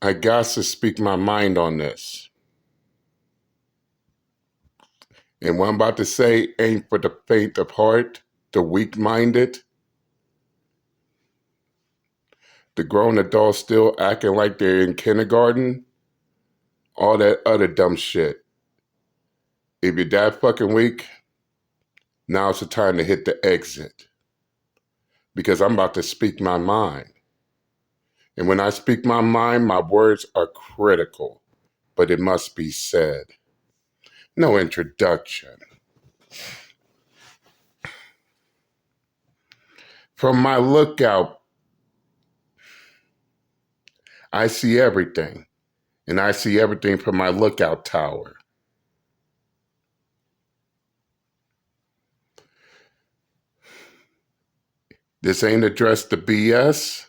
I got to speak my mind on this. And what I'm about to say ain't for the faint of heart, the weak-minded, the grown adults still acting like they're in kindergarten, all that other dumb shit. If you're that fucking weak, now's the time to hit the exit. Because I'm about to speak my mind. And when I speak my mind, my words are critical, but it must be said. No introduction. From my lookout, I see everything. And I see everything from my lookout tower. This ain't addressed to BS,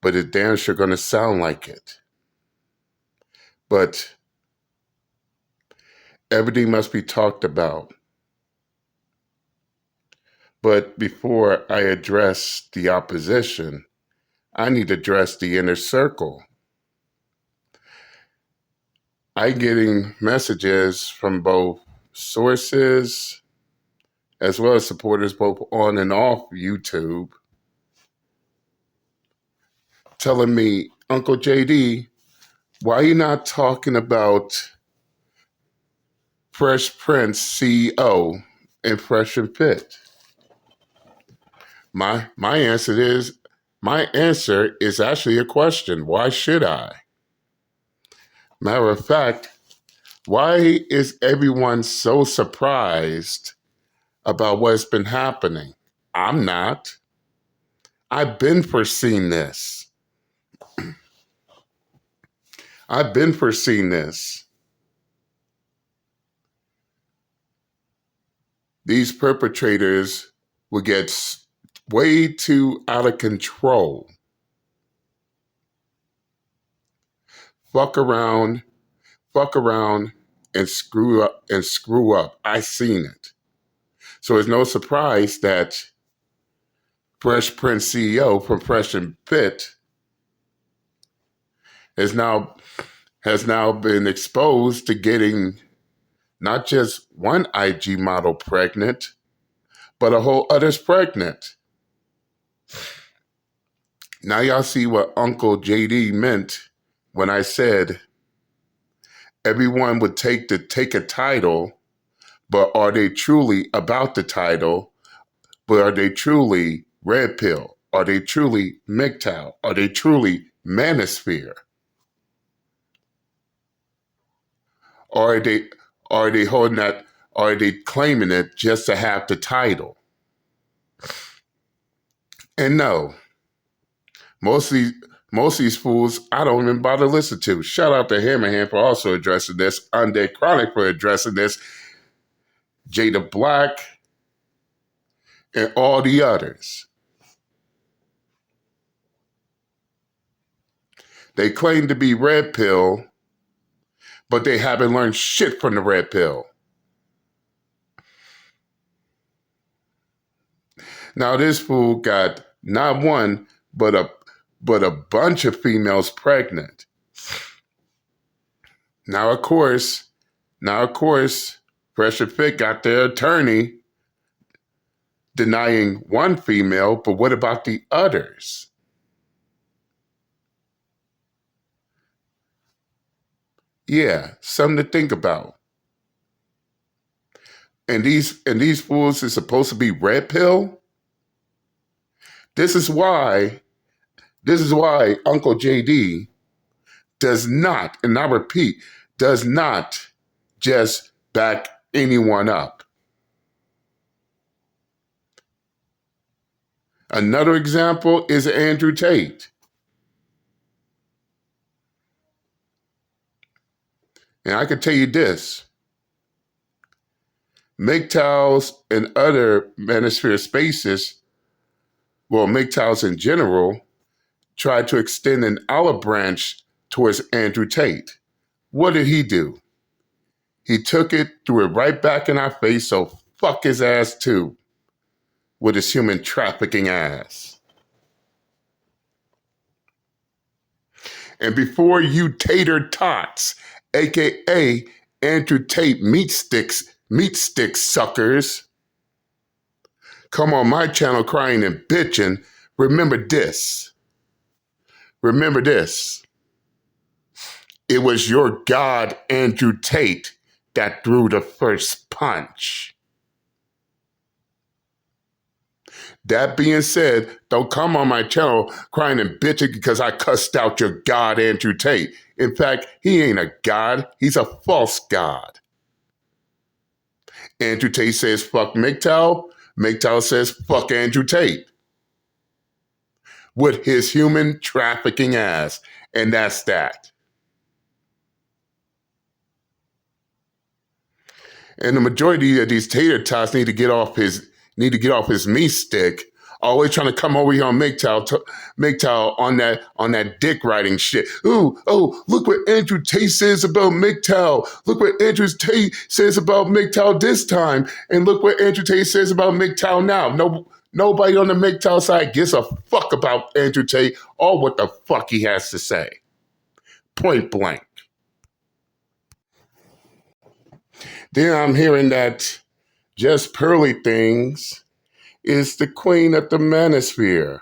but it's damn sure gonna sound like it. But everything must be talked about. But before I address the opposition, I need to address the inner circle. I'm getting messages from both sources as well as supporters both on and off YouTube telling me, Uncle JD, why are you not talking about Fresh Prince CEO and Fresh and Fit? My answer is actually a question. Why should I? Matter of fact, why is everyone so surprised about what's been happening? I'm not. I've been foreseeing this. I've been foreseeing this. These perpetrators will get way too out of control. Fuck around, and screw up. I seen it. So it's no surprise that Fresh Prince CEO from Fresh and Fit has now been exposed to getting not just one IG model pregnant, but a whole other's pregnant. Now y'all see what Uncle JD meant when I said everyone would take a title, but are they truly about the title? But are they truly red pill? Are they truly MGTOW? Are they truly manosphere? Or are they holding that? Are they claiming it just to have the title? And no, most of these fools I don't even bother to listen to. Shout out to Hammerhand for also addressing this, Undead Chronic for addressing this, Jada Black, and all the others. They claim to be red pill, but they haven't learned shit from the red pill. Now this fool got not one, but a bunch of females pregnant. Now of course, Fresh and Fit got their attorney denying one female, but what about the others? Yeah, something to think about. And these fools is supposed to be red pill? This is why Uncle JD does not, and I repeat, does not just back anyone up. Another example is Andrew Tate. And I can tell you this, MGTOWs and other manosphere spaces, well, MGTOWs in general, tried to extend an olive branch towards Andrew Tate. What did he do? He took it, threw it right back in our face, so fuck his ass too, with his human trafficking ass. And before you tater tots, aka Andrew Tate meat stick suckers, come on my channel crying and bitching, remember this. Remember this. It was your God, Andrew Tate, that threw the first punch. That being said, don't come on my channel crying and bitching because I cussed out your God, Andrew Tate. In fact, he ain't a God. He's a false God. Andrew Tate says, fuck MGTOW. MGTOW says, fuck Andrew Tate. With his human trafficking ass. And that's that. And the majority of these tater tots need to get off his meat stick. Always trying to come over here on MGTOW on that dick riding shit. Ooh, oh, look what Andrew Tate says about MGTOW. Look what Andrew Tate says about MGTOW this time, and look what Andrew Tate says about MGTOW now. Nobody on the MGTOW side gives a fuck about Andrew Tate or what the fuck he has to say. Point blank. Then I'm hearing that Just Pearly Things is the queen of the manosphere.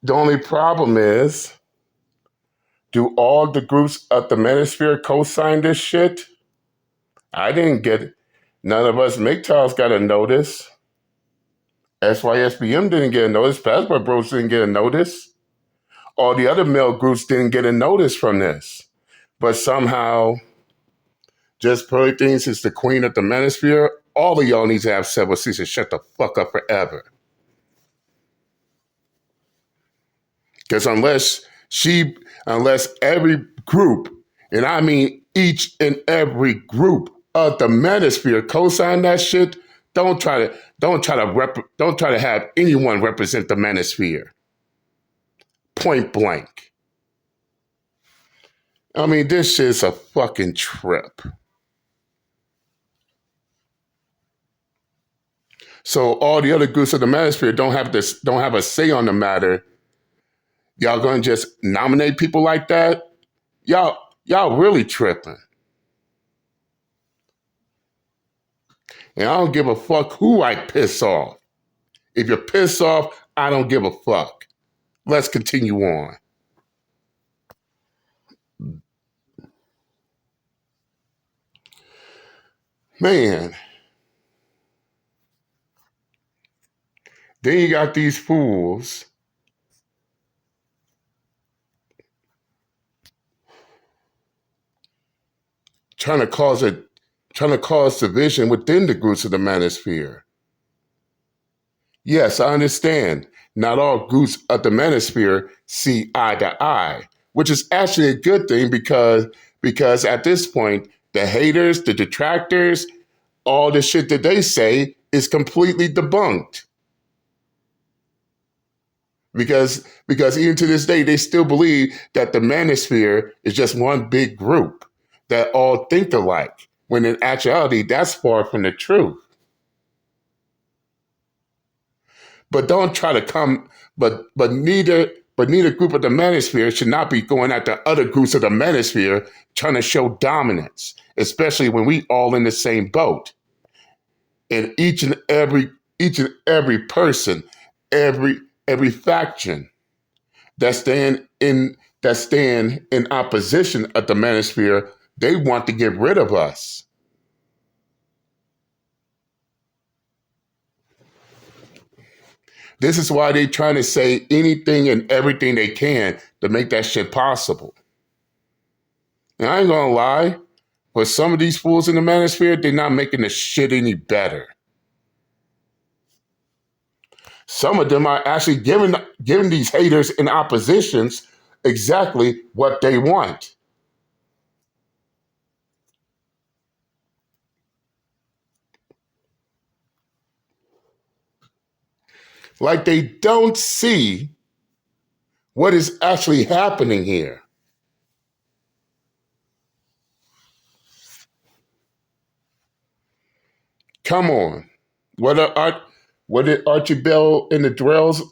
The only problem is, do all the groups of the manosphere co-sign this shit? I didn't get it. None of us MGTOWs got a notice. SYSBM didn't get a notice. Passport Bros didn't get a notice. All the other male groups didn't get a notice from this. But somehow, Just Pearly Things is the queen of the manosphere. All of y'all need to have several seats and shut the fuck up forever. Because unless every group, and I mean each and every group of the manosphere co-sign that shit, don't try to have anyone represent the manosphere. Point blank. I mean, this shit's a fucking trip. So all the other groups of the manosphere don't have a say on the matter. Y'all gonna just nominate people like that? Y'all really tripping. And I don't give a fuck who I piss off. If you're pissed off, I don't give a fuck. Let's continue on. Man. Then you got these fools trying to cause division within the groups of the manosphere. Yes, I understand. Not all groups of the manosphere see eye to eye, which is actually a good thing because at this point, the haters, the detractors, all the shit that they say is completely debunked. Because even to this day, they still believe that the manosphere is just one big group that all think alike, when in actuality, that's far from the truth. But don't try to come, but neither group of the manosphere should not be going after other groups of the manosphere trying to show dominance, especially when we all in the same boat. And each and every person, every faction that stand in opposition of the manosphere, they want to get rid of us. This is why they're trying to say anything and everything they can to make that shit possible. And I ain't gonna lie, but some of these fools in the manosphere, they're not making the shit any better. Some of them are actually giving these haters and oppositions exactly what they want. Like they don't see what is actually happening here. Come on. What did Archie Bell and the Drells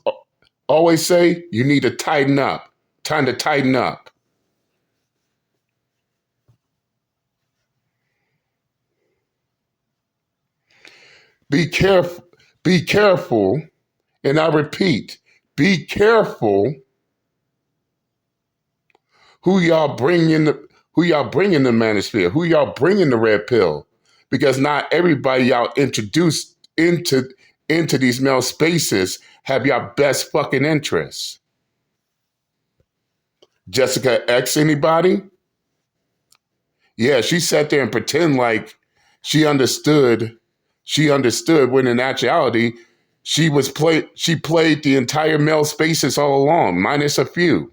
always say, you need to tighten up. Time to tighten up. Be careful. Be careful. And I repeat, be careful who y'all bring in the manosphere, who y'all bring in the red pill, because not everybody y'all introduced into these male spaces have your best fucking interests. Jessica X, anybody? Yeah, she sat there and pretend like she understood. She understood when in actuality she played the entire male spaces all along, minus a few.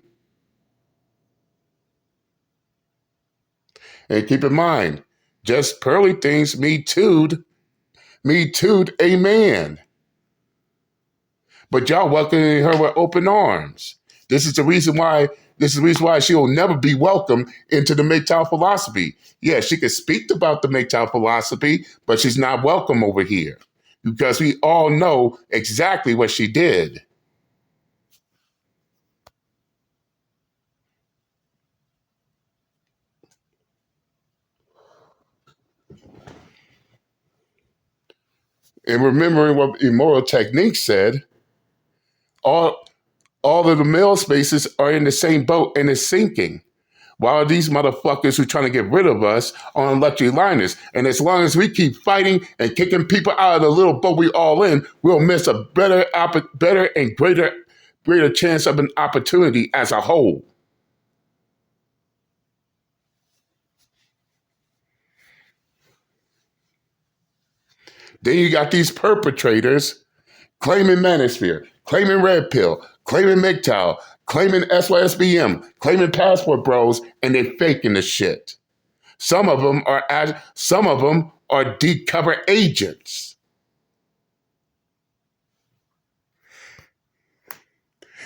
And keep in mind, just pearly things me too'd a man. But y'all welcoming her with open arms. This is the reason why. This is the reason why she will never be welcome into the MGTOW philosophy. Yeah, she can speak about the MGTOW philosophy, but she's not welcome over here because we all know exactly what she did. And remembering what Immoral Technique said, all all of the male spaces are in the same boat and it's sinking. While these motherfuckers who are trying to get rid of us are on luxury liners. And as long as we keep fighting and kicking people out of the little boat we all in, we'll miss a better and greater chance of an opportunity as a whole. Then you got these perpetrators claiming Manosphere, claiming Red Pill, claiming MGTOW, claiming SYSBM, claiming Passport Bros, and they faking the shit. Some of them are deep cover agents.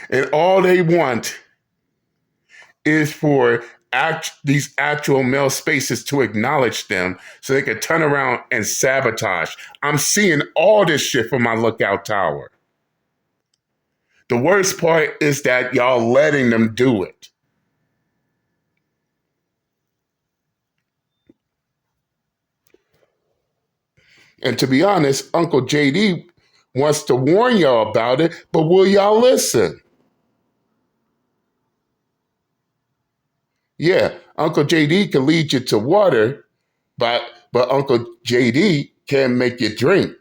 And all they want is for these actual male spaces to acknowledge them so they can turn around and sabotage. I'm seeing all this shit from my lookout tower. The worst part is that y'all letting them do it. And to be honest, Uncle JD wants to warn y'all about it, but will y'all listen? Yeah, Uncle JD can lead you to water, but Uncle JD can't make you drink.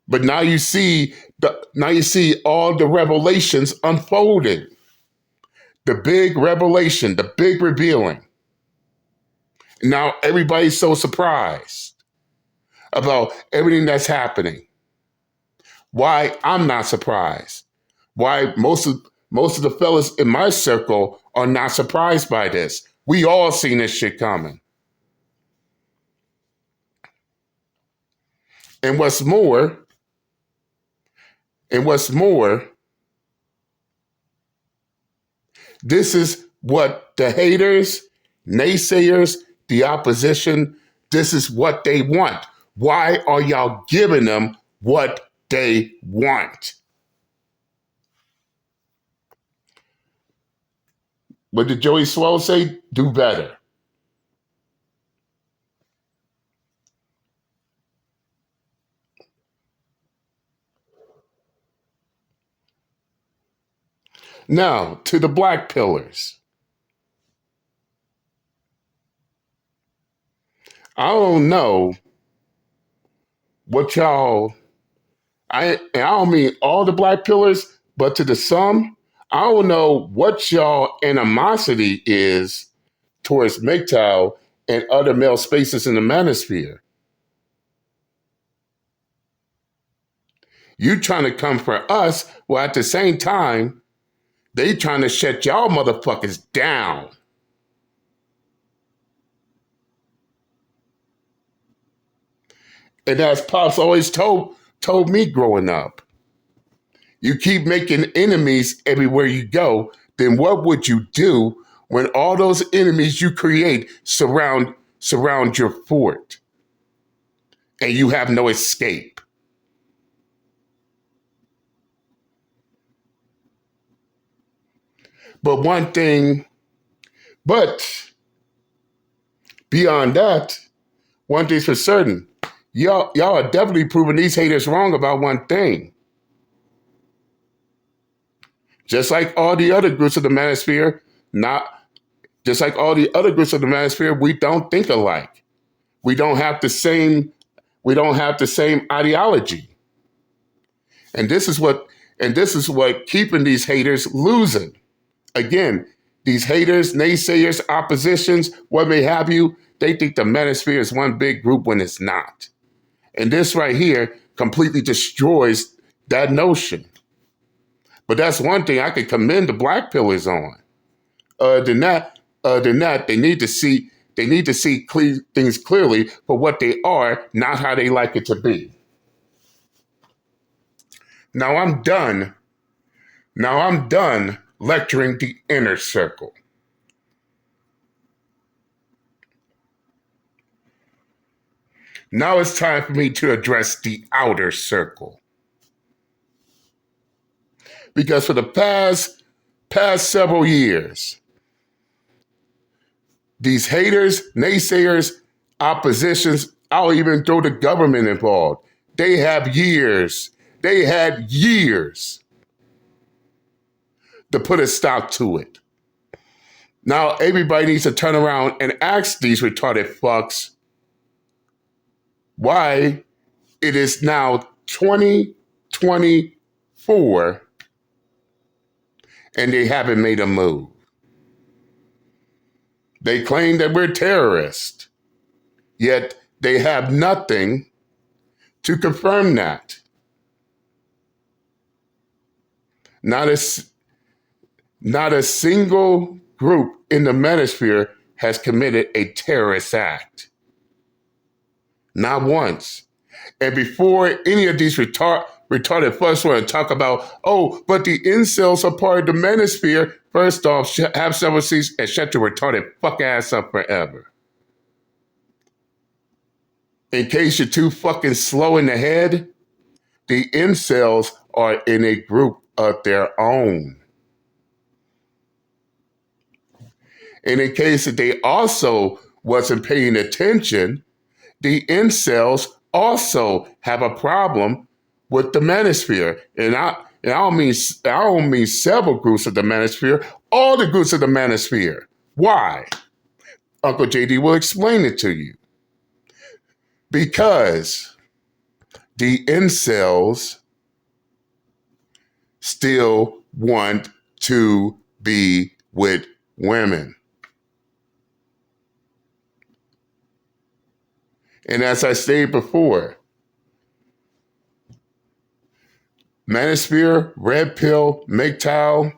But now you see all the revelations unfolding. The big revelation, the big revealing. Now everybody's so surprised about everything that's happening. Why I'm not surprised. Why most of the fellas in my circle are not surprised by this. We all seen this shit coming. And what's more, this is what the haters, naysayers, the opposition, this is what they want. Why are y'all giving them what they want? What did Joey Swell say? Do better. Now, to the black pillars. I don't know what y'all, I don't mean all the black pillars, but to the some, I don't know what y'all animosity is towards MGTOW and other male spaces in the manosphere. You trying to come for us, while at the same time, they trying to shut y'all motherfuckers down. And as Pops always told me growing up, you keep making enemies everywhere you go, then what would you do when all those enemies you create surround your fort and you have no escape? But one thing, but beyond that, one thing's for certain. Y'all are definitely proving these haters wrong about one thing. Just like all the other groups of the manosphere, not just like all the other groups of the manosphere, we don't think alike. We don't have the same ideology. And this is what keeping these haters losing. Again, these haters, naysayers, oppositions, what may have you, they think the manosphere is one big group when it's not. And this right here completely destroys that notion. But that's one thing I could commend the black pillars on. Other than that, they need to see things clearly for what they are, not how they like it to be. Now I'm done lecturing the inner circle. Now it's time for me to address the outer circle. Because for the past several years, these haters, naysayers, oppositions, I'll even throw the government involved. They had years to put a stop to it. Now everybody needs to turn around and ask these retarded fucks why it is now 2024 and they haven't made a move. They claim that we're terrorists, yet they have nothing to confirm that. Not a single group in the manosphere has committed a terrorist act. Not once. And before any of these retarded fucks want to talk about, oh, but the incels are part of the manosphere, first off, have several seats and shut your retarded fuck ass up forever. In case you're too fucking slow in the head, the incels are in a group of their own. And in case that they also wasn't paying attention, the incels also have a problem with the manosphere. And I don't mean several groups of the manosphere, all the groups of the manosphere. Why? Uncle JD will explain it to you. Because the incels still want to be with women. And as I stated before, manosphere, red pill, MGTOW,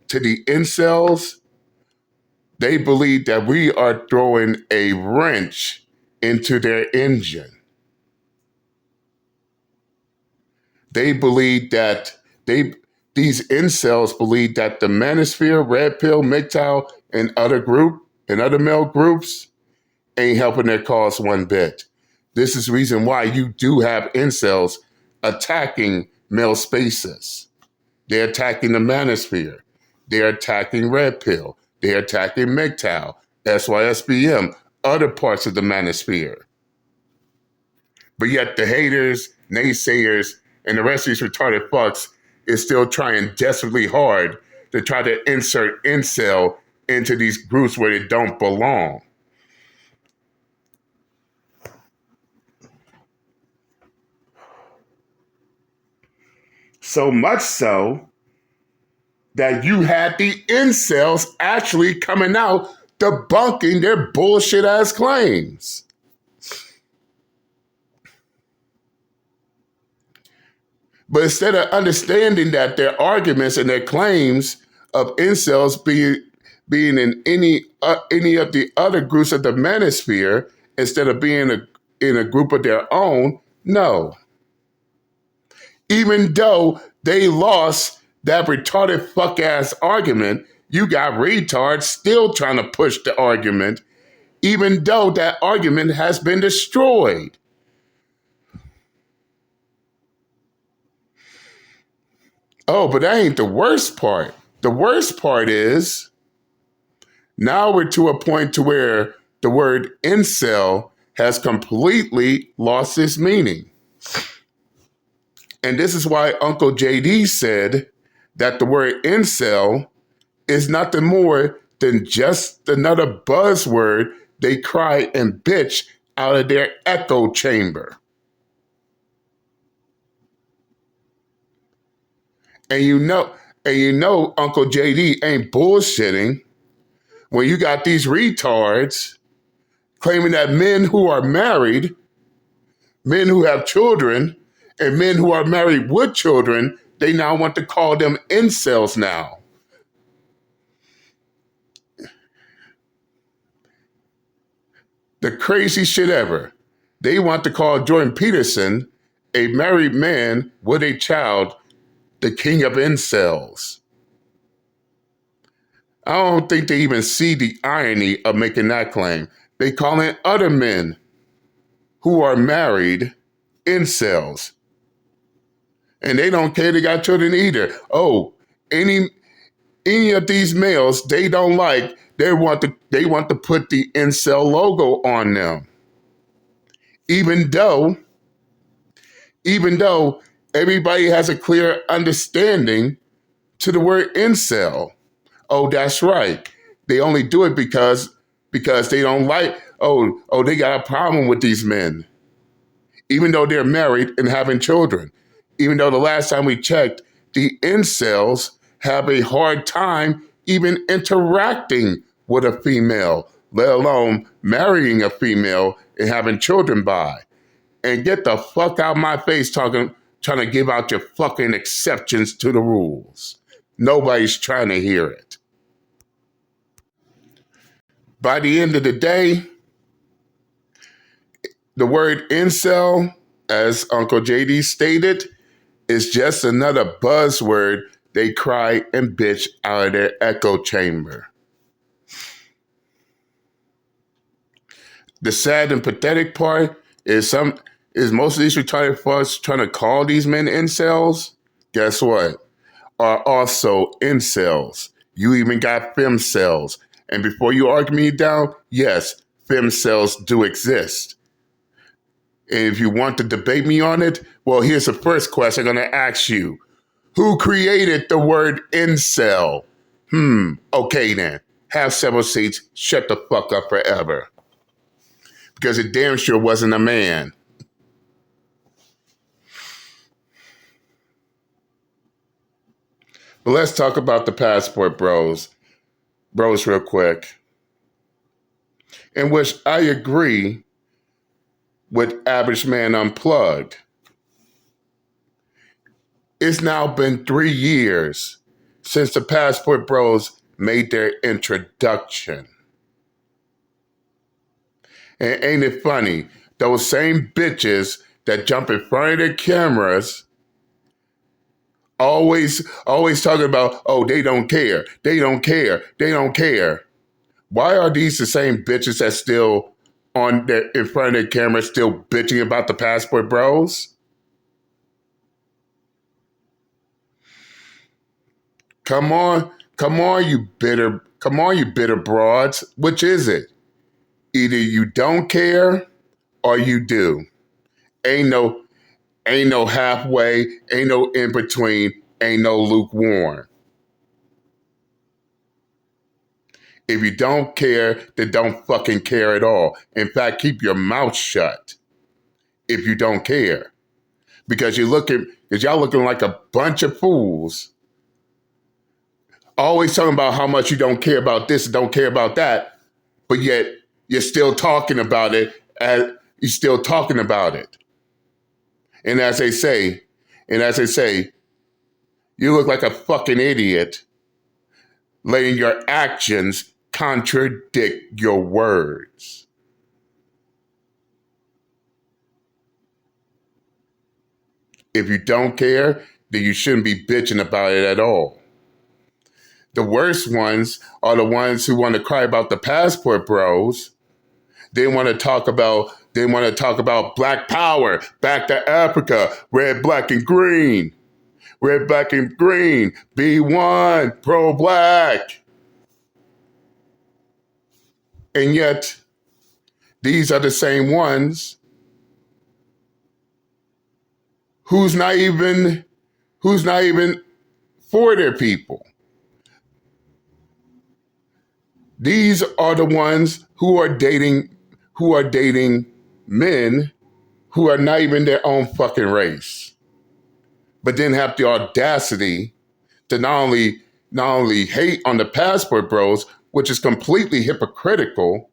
to the incels, they believe that we are throwing a wrench into their engine. They believe that these incels believe that the manosphere, red pill, MGTOW, and other male groups ain't helping their cause one bit. This is the reason why you do have incels attacking male spaces. They're attacking the manosphere. They're attacking red pill. They're attacking MGTOW, SYSBM, other parts of the manosphere. But yet the haters, naysayers, and the rest of these retarded fucks is still trying desperately hard to try to insert incel into these groups where they don't belong. So much so that you had the incels actually coming out debunking their bullshit ass claims. But instead of understanding that their arguments and their claims of incels being in any of the other groups of the manosphere, instead of being in a group of their own, no. Even though they lost that retarded fuck ass argument, you got retards still trying to push the argument, even though that argument has been destroyed. Oh, but that ain't the worst part. the worst part is now we're to a point to where the word incel has completely lost its meaning. And this is why Uncle JD said that the word incel is nothing more than just another buzzword they cry and bitch out of their echo chamber. And you know Uncle JD ain't bullshitting when you got these retards claiming that men who are married, men who have children, and men who are married with children, they now want to call them incels now. The crazy shit ever. They want to call Jordan Peterson, a married man with a child, the king of incels. I don't think they even see the irony of making that claim. They calling other men who are married incels. And they don't care they got children either. Oh, any of these males they don't like, they want to put the incel logo on them. Even though everybody has a clear understanding to the word incel. Oh, that's right. They only do it because they don't like, they got a problem with these men. Even though they're married and having children. Even though the last time we checked, the incels have a hard time even interacting with a female, let alone marrying a female and having children by. And get the fuck out of my face trying to give out your fucking exceptions to the rules. Nobody's trying to hear it. By the end of the day, the word incel, as Uncle JD stated, is just another buzzword they cry and bitch out of their echo chamber. The sad and pathetic part is most of these retarded fucks trying to call these men incels, guess what, are also incels. You even got femcells. And before you argue me down, yes, femcells do exist. And if you want to debate me on it, well, here's the first question I'm going to ask you. Who created the word incel? Okay then. Have several seats. Shut the fuck up forever. Because it damn sure wasn't a man. But let's talk about the passport bros. Bros real quick. In which I agree with Average Man Unplugged. It's now been 3 years since the Passport Bros made their introduction. And ain't it funny? Those same bitches that jump in front of their cameras always talking about, they don't care. They don't care. They don't care. Why are these the same bitches that still in front of their camera still bitching about the Passport Bros? Come on, you bitter broads. Which is it? Either you don't care or you do. Ain't no halfway, ain't no in between, ain't no lukewarm. If you don't care, then don't fucking care at all. In fact, keep your mouth shut if you don't care. Because y'all looking like a bunch of fools. Always talking about how much you don't care about this and don't care about that, but yet you're still talking about it you're still talking about it. And as they say, you look like a fucking idiot letting your actions contradict your words. If you don't care, then you shouldn't be bitching about it at all. The worst ones are the ones who want to cry about the Passport Bros. They want to talk about Black Power, back to Africa, red, black, and green. Red, black, and green. Be one. Pro-black. And yet, these are the same ones who's not even for their people. These are the ones who are dating men who are not even their own fucking race, but then have the audacity to not only hate on the passport bros, which is completely hypocritical,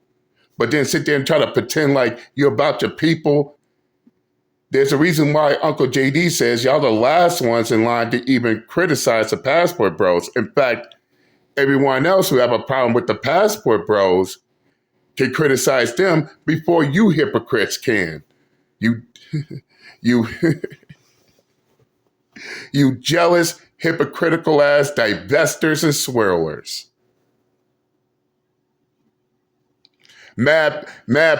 but then sit there and try to pretend like you're about your people. There's a reason why Uncle JD says y'all the last ones in line to even criticize the passport bros. In fact, everyone else who have a problem with the passport bros can criticize them before you hypocrites can. You, you, you jealous, hypocritical ass divestors and swirlers. Mad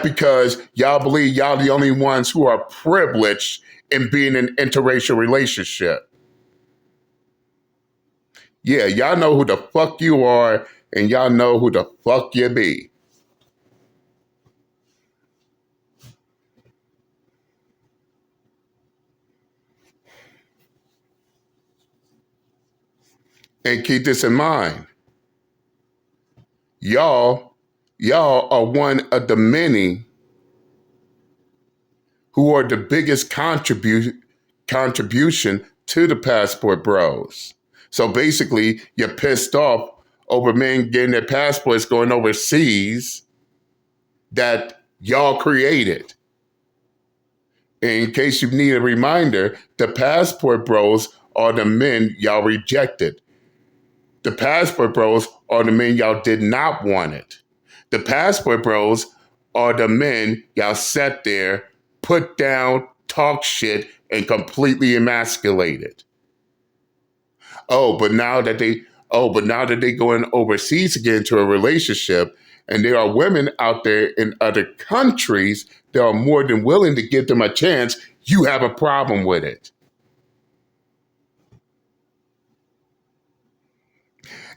because y'all believe y'all the only ones who are privileged in being in an interracial relationship. Yeah, y'all know who the fuck you are, and y'all know who the fuck you be. And keep this in mind. Y'all are one of the many who are the biggest contribution to the passport bros. So basically, you're pissed off over men getting their passports going overseas that y'all created. In case you need a reminder, the passport bros are the men y'all rejected. The passport bros are the men y'all did not want it. The passport bros are the men y'all sat there, put down, talk shit, and completely emasculated. But now that they going overseas to get into a relationship, and there are women out there in other countries that are more than willing to give them a chance, you have a problem with it.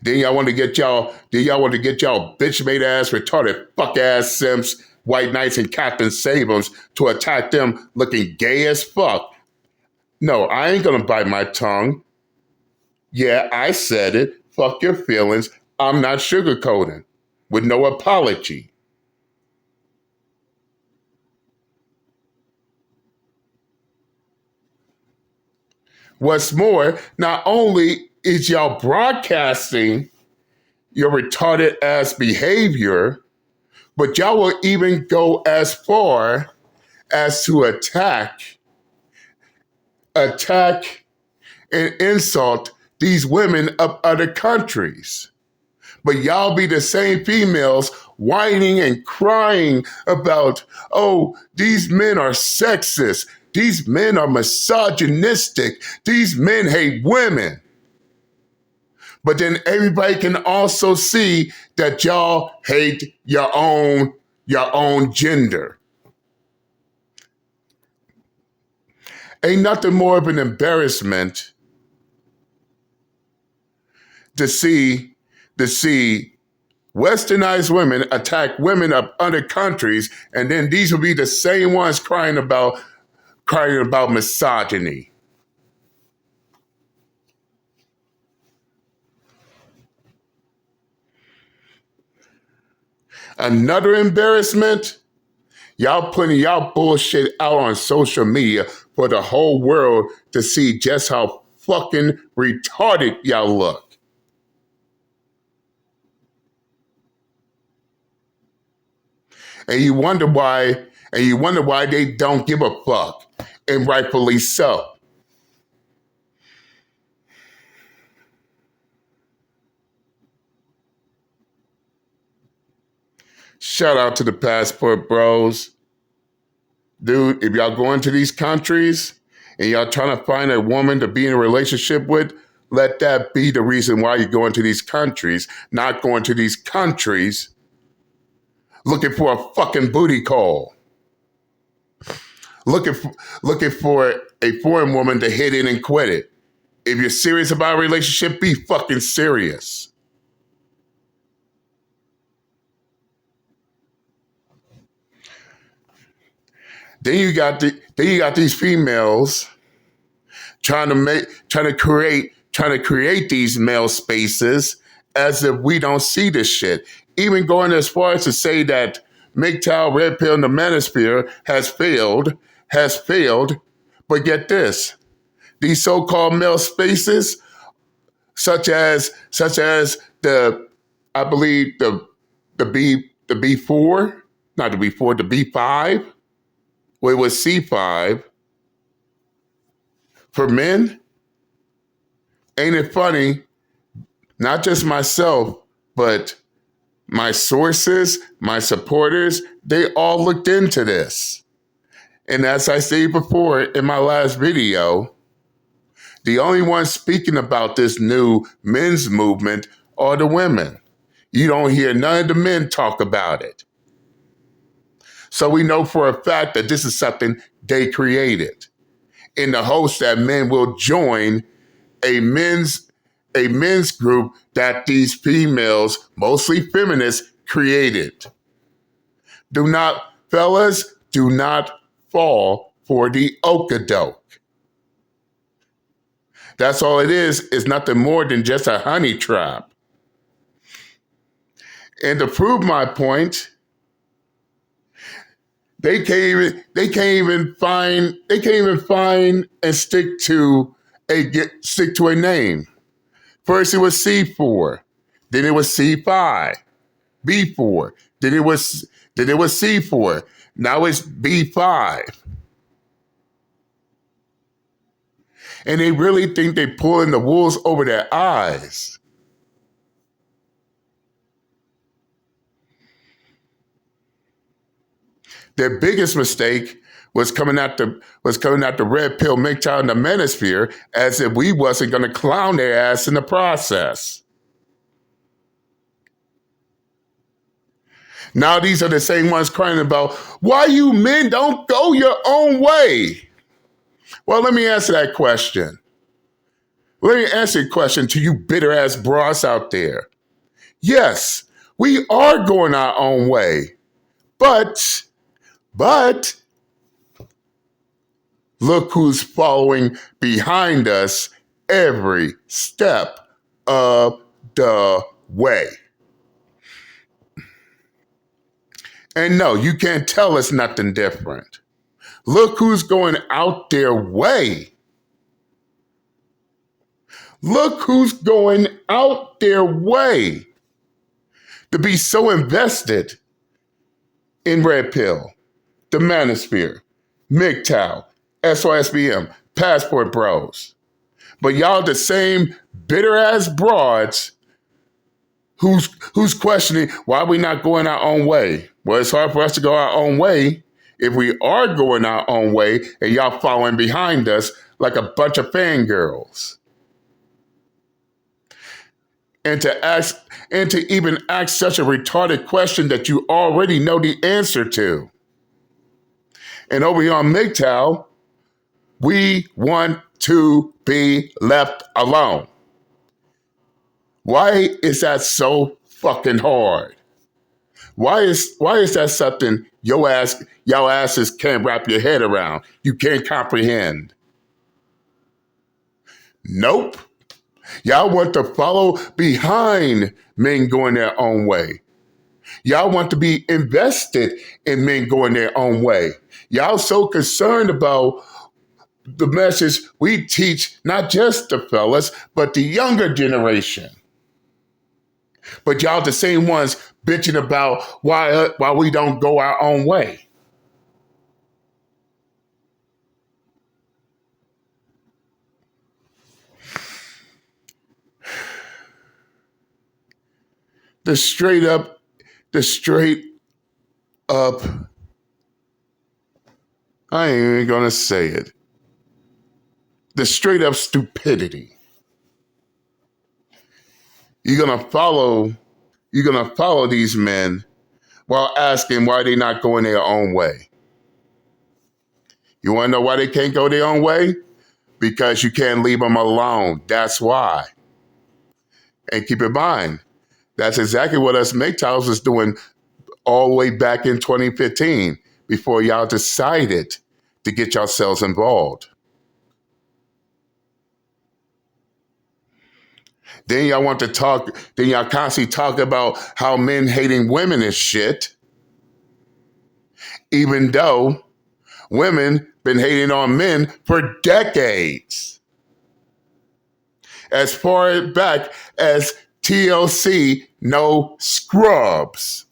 Then y'all want to get y'all bitch made ass, retarded fuck ass simps, white knights, and Captain Sabums to attack them looking gay as fuck. No, I ain't gonna bite my tongue. Yeah, I said it. Fuck your feelings. I'm not sugarcoating. With no apology. What's more, not only is y'all broadcasting your retarded ass behavior, but y'all will even go as far as to attack and insult these women of other countries. But y'all be the same females whining and crying about, oh, these men are sexist. These men are misogynistic. These men hate women. But then everybody can also see that y'all hate your own gender. Ain't nothing more of an embarrassment to see westernized women attack women of other countries, and then these will be the same ones crying about misogyny. Another embarrassment, y'all putting y'all bullshit out on social media for the whole world to see just how fucking retarded y'all look. And you wonder why they don't give a fuck, and rightfully so. Shout out to the passport bros. Dude, if y'all going to these countries and y'all trying to find a woman to be in a relationship with, let that be the reason why you're going to these countries, not going to these countries looking for a fucking booty call. Looking for a foreign woman to hit it and quit it. If you're serious about a relationship, be fucking serious. Then you got these females trying to create these male spaces as if we don't see this shit. Even going as far as to say that MGTOW, Red Pill, and the Manosphere has failed. But get this, these so-called male spaces, such as the B4, not the B4, the B5, well, it was C5 for men. Ain't it funny? Not just myself, but my sources, my supporters, they all looked into this. And as I stated before in my last video, the only ones speaking about this new men's movement are the women. You don't hear none of the men talk about it. So we know for a fact that this is something they created in the hopes that men will join a men's group that these females, mostly feminists, created. Fellas, do not fall for the okadoke. That's all it is nothing more than just a honey trap. And to prove my point, they can't even find and stick to a name. First it was C4, then it was C5, B4, then it was C4. Now it's B5. And they really think they're pulling the wolves over their eyes. Their biggest mistake was coming out the Red Pill, MGTOW, and the Manosphere as if we wasn't going to clown their ass in the process. Now these are the same ones crying about why you men don't go your own way. Well, let me answer that question. Let me answer a question to you bitter ass bras out there. Yes, we are going our own way, but look who's following behind us every step of the way. And no, you can't tell us nothing different. Look who's going out their way. Look who's going out their way to be so invested in Red Pill, the Manosphere, MGTOW, SOSBM, Passport Bros. But y'all the same bitter ass broads who's questioning why we not going our own way. Well, it's hard for us to go our own way if we are going our own way and y'all following behind us like a bunch of fangirls. And to even ask such a retarded question that you already know the answer to. And over here on MGTOW, we want to be left alone. Why is that so fucking hard? Why is that something y'all asses can't wrap your head around? You can't comprehend. Nope. Y'all want to follow behind men going their own way. Y'all want to be invested in men going their own way. Y'all so concerned about the message we teach, not just the fellas, but the younger generation. But y'all the same ones bitching about why we don't go our own way. The straight up, I ain't even gonna say it. The straight up stupidity. You're gonna follow these men while asking why they not going their own way. You wanna know why they can't go their own way? Because you can't leave them alone. That's why. And keep in mind, that's exactly what us MGTOWs was doing all the way back in 2015 before y'all decided to get yourselves involved. Then y'all want to talk, then y'all constantly talk about how men hating women is shit, even though women been hating on men for decades. As far back as TLC, no scrubs.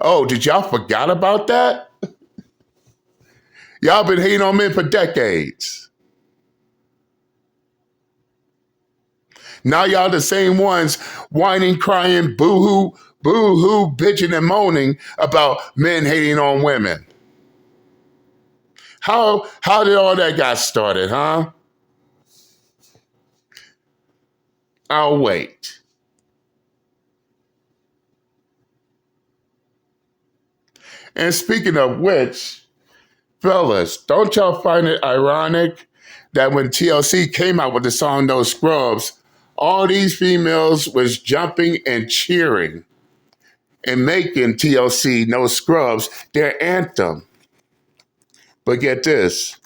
Oh, did y'all forgot about that? Y'all been hating on men for decades. Now y'all the same ones whining, crying, boo-hoo, boo-hoo, bitching and moaning about men hating on women. How did all that got started, huh? I'll wait. And speaking of which, fellas, don't y'all find it ironic that when TLC came out with the song No Scrubs, all these females was jumping and cheering and making TLC No Scrubs their anthem. But get this,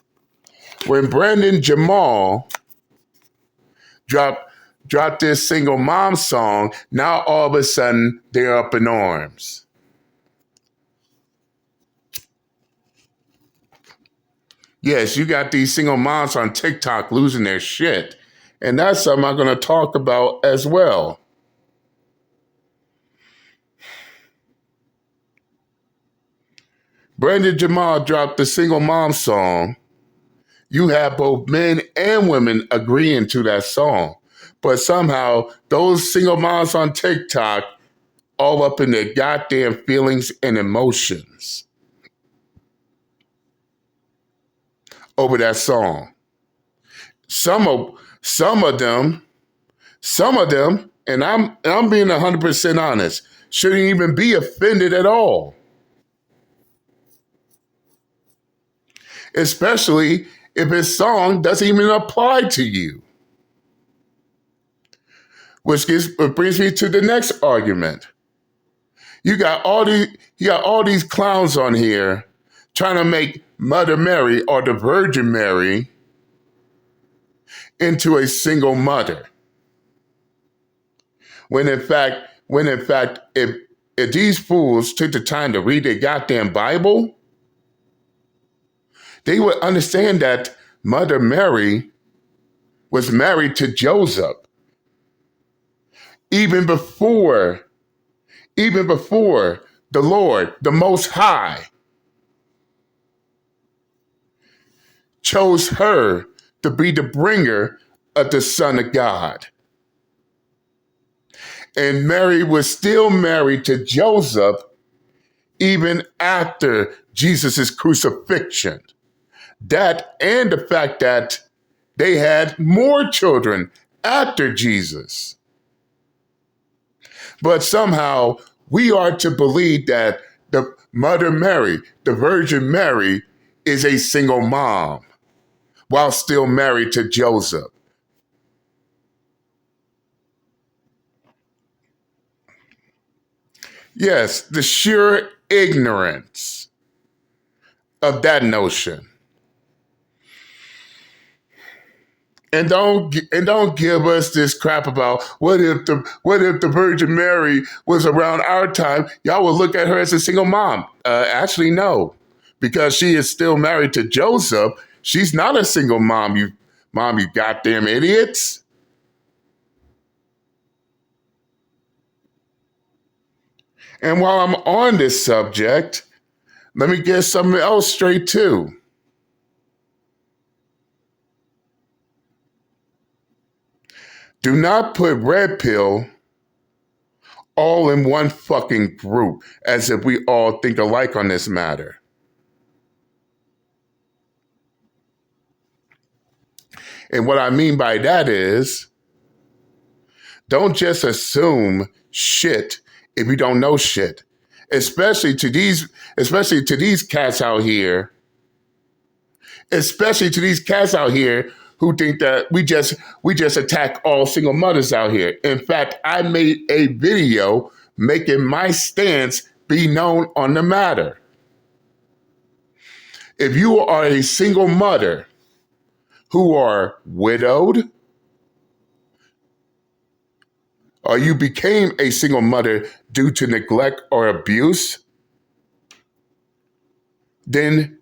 when Brandon Jamal dropped this single mom song, now all of a sudden they're up in arms. Yes, you got these single moms on TikTok losing their shit. And that's something I'm going to talk about as well. Brandon Jamal dropped the single mom song. You have both men and women agreeing to that song. But somehow those single moms on TikTok all up in their goddamn feelings and emotions over that song. Some of them, and I'm being 100% honest, shouldn't even be offended at all. Especially if his song doesn't even apply to you. Which brings me to the next argument. You got all these clowns on here trying to make Mother Mary or the Virgin Mary into a single mother. When in fact, if these fools took the time to read their goddamn Bible, they would understand that Mother Mary was married to Joseph even before the Lord, the Most High, chose her to be the bringer of the Son of God. And Mary was still married to Joseph even after Jesus' crucifixion. That and the fact that they had more children after Jesus. But somehow we are to believe that the Mother Mary, the Virgin Mary, is a single mom while still married to Joseph. Yes, the sheer ignorance of that notion. And don't give us this crap about what if the Virgin Mary was around our time? Y'all will look at her as a single mom. Actually, no, because she is still married to Joseph. She's not a single mom. You goddamn idiots. And while I'm on this subject, let me get something else straight too. Do not put red pill all in one fucking group as if we all think alike on this matter. And what I mean by that is, don't just assume shit if you don't know shit. Especially to these cats out here especially to these cats out here who think that we just attack all single mothers out here. In fact, I made a video making my stance be known on the matter. If you are a single mother who are widowed, or you became a single mother due to neglect or abuse, then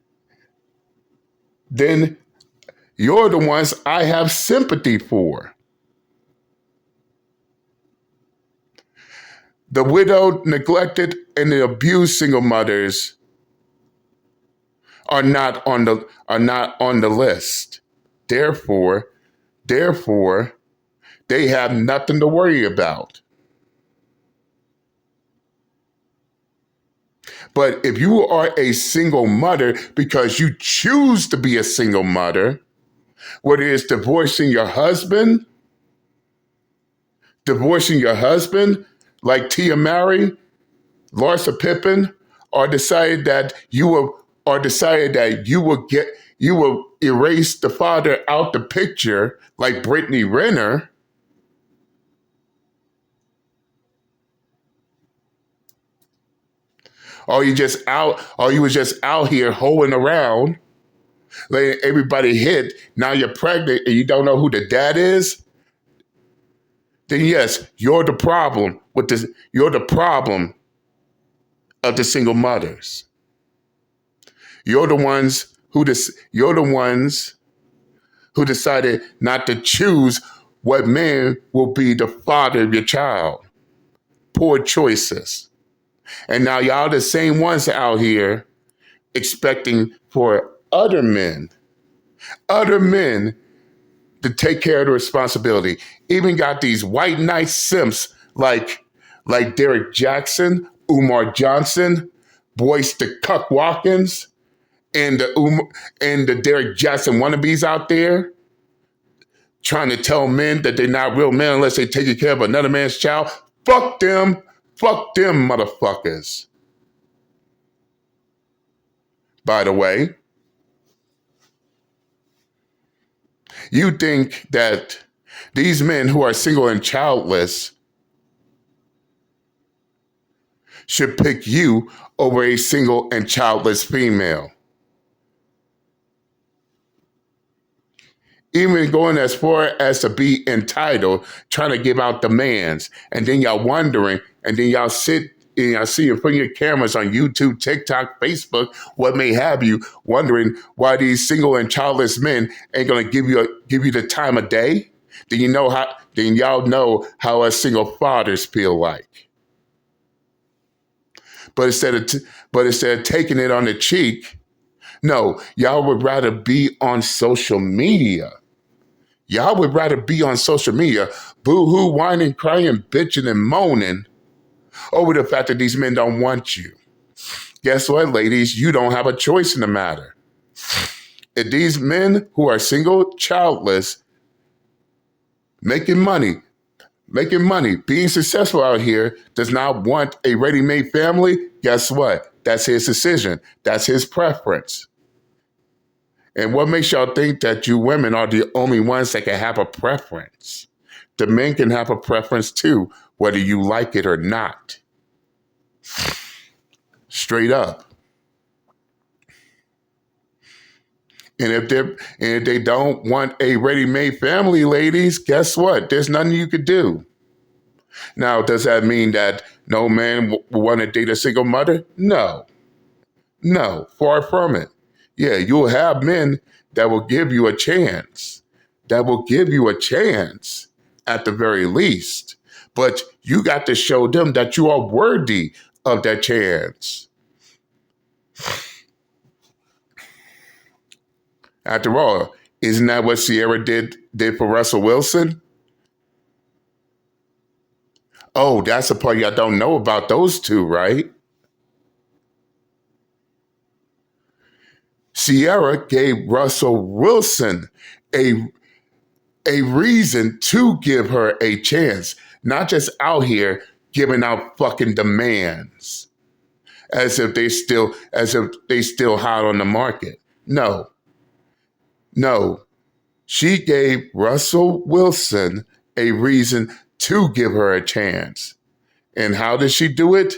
you're the ones I have sympathy for. The widowed, neglected, and the abused single mothers are not on the list. Therefore, they have nothing to worry about. But if you are a single mother because you choose to be a single mother, whether it's divorcing your husband like Tia Mary, Larsa Pippen, or decided that you will erase the father out the picture like Brittany Renner, or you was just out here hoeing around, letting everybody hit. Now you're pregnant and you don't know who the dad is. Then yes, you're the problem with this. You're the problem of the single mothers. You're the ones who decided not to choose what man will be the father of your child. Poor choices. And now y'all the same ones out here expecting for other men to take care of the responsibility. Even got these white knight simps like Derek Jackson, Umar Johnson, Boyce the Cuck Watkins, and the Derek Jackson wannabes out there trying to tell men that they're not real men unless they're taking care of another man's child. Fuck them, motherfuckers. By the way, you think that these men who are single and childless should pick you over a single and childless female. Even going as far as to be entitled, trying to give out demands, and then y'all wondering, and then y'all sit and y'all see in front of your cameras on YouTube, TikTok, Facebook, what may have you, wondering why these single and childless men ain't gonna give you the time of day. Then y'all know how us single fathers feel like. But instead of taking it on the cheek, no, y'all would rather be on social media. Y'all would rather be on social media, boo-hoo, whining, crying, bitching, and moaning over the fact that these men don't want you. Guess what, ladies? You don't have a choice in the matter. If these men who are single, childless, making money, being successful out here, does not want a ready-made family, guess what? That's his decision. That's his preference. And what makes y'all think that you women are the only ones that can have a preference? The men can have a preference too, whether you like it or not. Straight up. And if they don't want a ready-made family, ladies, guess what? There's nothing you could do. Now, does that mean that no man will want to date a single mother? No, far from it. Yeah, you'll have men that will give you a chance. At the very least. But you got to show them that you are worthy of that chance. After all, isn't that what Sierra did for Russell Wilson? Oh, that's the part y'all don't know about those two, right? Sierra gave Russell Wilson a reason to give her a chance, not just out here giving out fucking demands as if they still hot on the market. No, No, she gave Russell Wilson a reason to give her a chance. And how did she do it?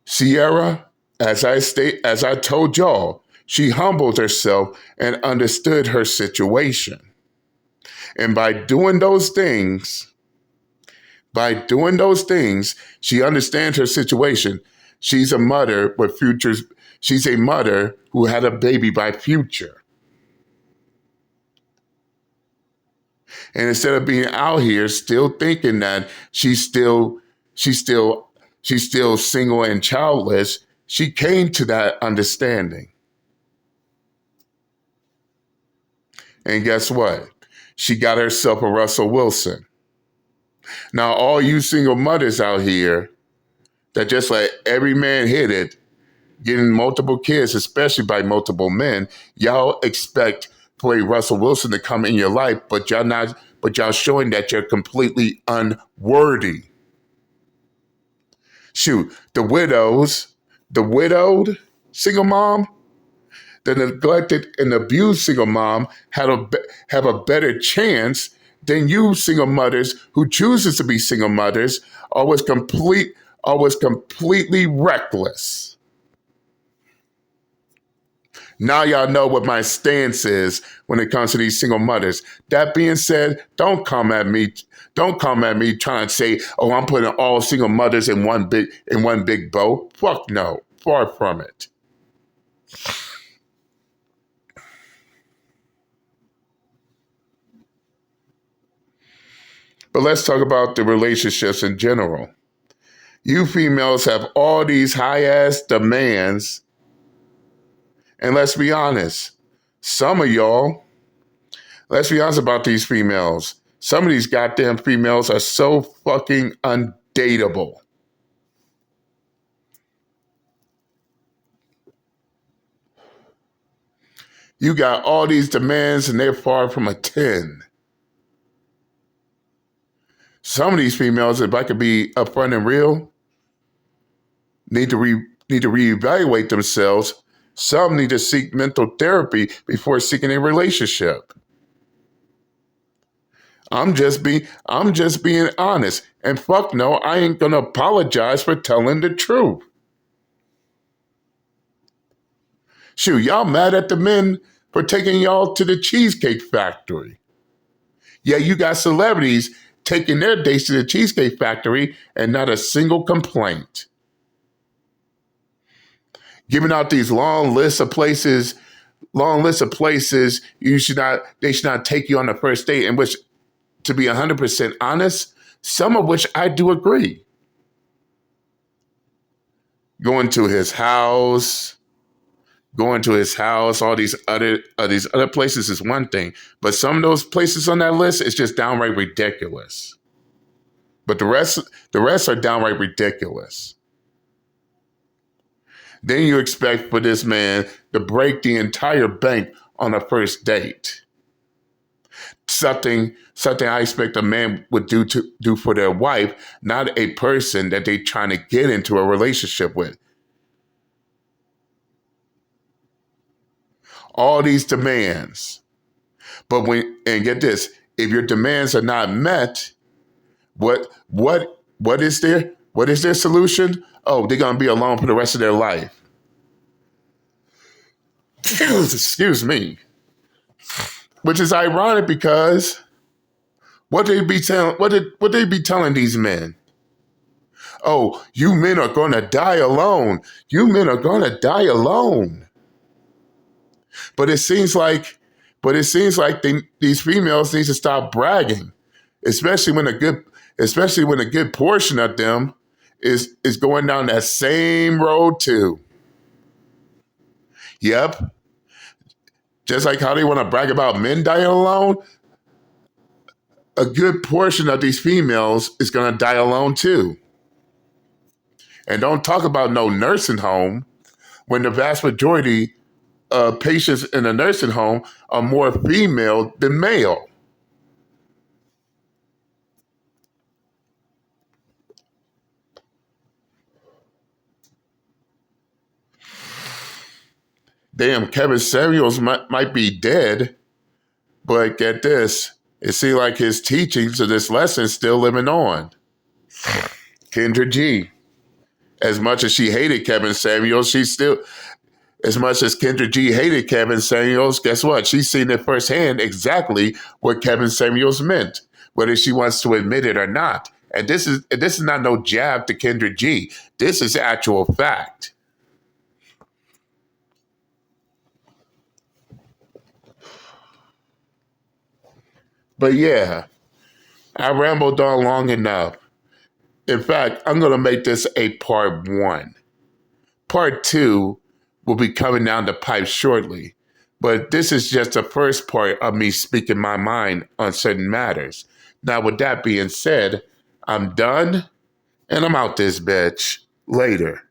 Sierra, as I told y'all, she humbled herself and understood her situation. And by doing those things, she understands her situation. She's a mother with futures. She's a mother who had a baby by Future. And instead of being out here still thinking that she's still she's still single and childless, she came to that understanding. And guess what? She got herself a Russell Wilson. Now, all you single mothers out here that just let every man hit it, getting multiple kids, especially by multiple men, y'all expect for a Russell Wilson to come in your life, but y'all showing that you're completely unworthy. Shoot, the widowed single mom, the neglected and abused single mom have a better chance than you single mothers who chooses to be single mothers, always completely reckless. Now y'all know what my stance is when it comes to these single mothers. That being said, don't come at me. Don't come at me trying to say, "Oh, I'm putting all single mothers in one big boat." Fuck no, far from it. But let's talk about the relationships in general. You females have all these high ass demands, and some of y'all, let's be honest about these females. Some of these goddamn females are so fucking undateable. You got all these demands and they're far from a 10. Some of these females, if I could be upfront and real, need to reevaluate themselves. Some need to seek mental therapy before seeking a relationship. I'm just being honest. And fuck no, I ain't gonna apologize for telling the truth. Shoot, y'all mad at the men for taking y'all to the Cheesecake Factory. Yeah, you got celebrities taking their dates to the Cheesecake Factory and not a single complaint. Giving out these long lists of places they should not take you on the first date, in which, to be 100% honest, some of which I do agree. Going to his house, all these other places is one thing, but some of those places on that list is just downright ridiculous. But the rest are downright ridiculous. Then you expect for this man to break the entire bank on a first date. Something I expect a man would do for their wife, not a person that they trying to get into a relationship with. All these demands. And get this, if your demands are not met, what is their solution? Oh, they're gonna be alone for the rest of their life. Excuse me. Which is ironic because what they be telling these men? Oh, you men are gonna die alone. You men are gonna die alone. But it seems like these females need to stop bragging, especially when a good portion of them is going down that same road too. Yep. Just like how they want to brag about men dying alone, a good portion of these females is going to die alone too. And don't talk about no nursing home when the vast majority of patients in a nursing home are more female than male. damn, Kevin Samuels might be dead, but get this, it seems like his teachings of this lesson still living on. Kendra G. As much as she hated Kevin Samuels, she still, as much as Kendra G hated Kevin Samuels, guess what? She's seen it firsthand exactly what Kevin Samuels meant, whether she wants to admit it or not. And this is not no jab to Kendra G. This is actual fact. But yeah, I rambled on long enough. In fact, I'm going to make this a part 1. Part 2 will be coming down the pipe shortly. But this is just the first part of me speaking my mind on certain matters. Now, with that being said, I'm done and I'm out this bitch. Later.